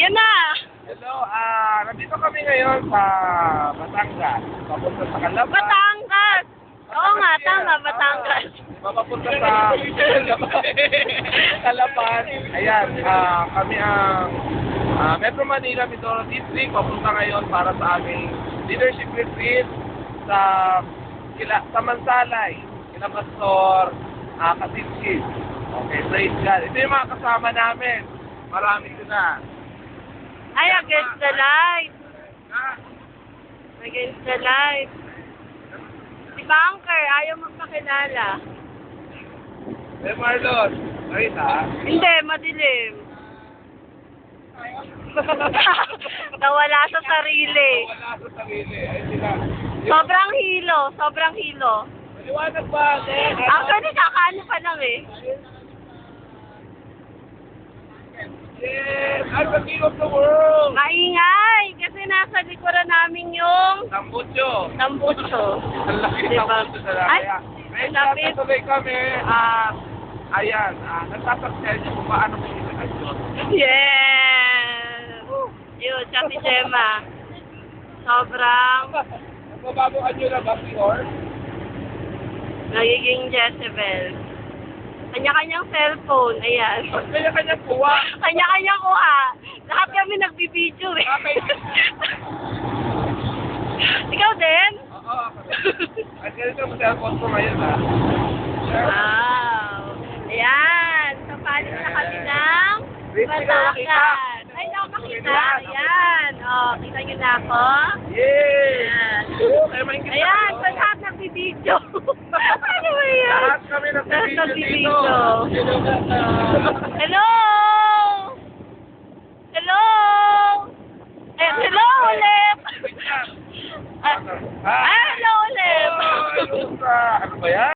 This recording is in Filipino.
Ayan na! Hello, nandito kami ngayon sa Batangas. Papunta sa Calapan. Batangas! Oo nga, tama, Batangas. Papunta sa Calapan. Ayan, kami ang Metro Manila, Mindoro District. Papunta ngayon para sa aming leadership retreat sa Mansalay, kila Pastor Kasinskis. Okay, praise God. Ito yung mga kasama namin. Marami ko na. Ay, against the light. Against the light. Si Bunker, ayaw magpakilala. Eh, Marlon. Nakita? Hindi, madilim. Nawala sa sarili. Wala sa sarili. Ay, sila. Sobrang hilo, sobrang hilo. Maliwanag ba? Actually, kakaano pa lang eh. Yes! I'm the king of the world! Maingay! Kasi nasa likuran namin yung Tambucho! tambucho. Ang laki ng Diba? tambucho sa Ay, kaya. Ngayon, lapit. natuloy kami. Ayan, nagsasaksyan niyo kung paano kumita ng Diyos. Yes! Yun, siya si Gemma. Sobrang Magbabagoan niyo na ba si Or? nagiging Jezebel. Kanya-kanyang cellphone, ayan. Kanya-kanya puwa. Kanya-kanyang kuha. Lahat kami nagbibideo eh. Okay. Ikaw din? Oo. At ganito mo cellphone ko ngayon, ha? Wow! Ayan! Kapalit na kami ng Batangas. Ay, nakakita. Ayan. O, kita niyo na ako. Yay! Ayan. Kaya maingit Ayan, ako. sa lahat nagbibideo. Ano ba yan? Lahat kami Lahat nagbibideo dito. Hello! Hello! Eh, hello ulit! Wait lang. Ah, hello ulit! Oh, ano ba yan?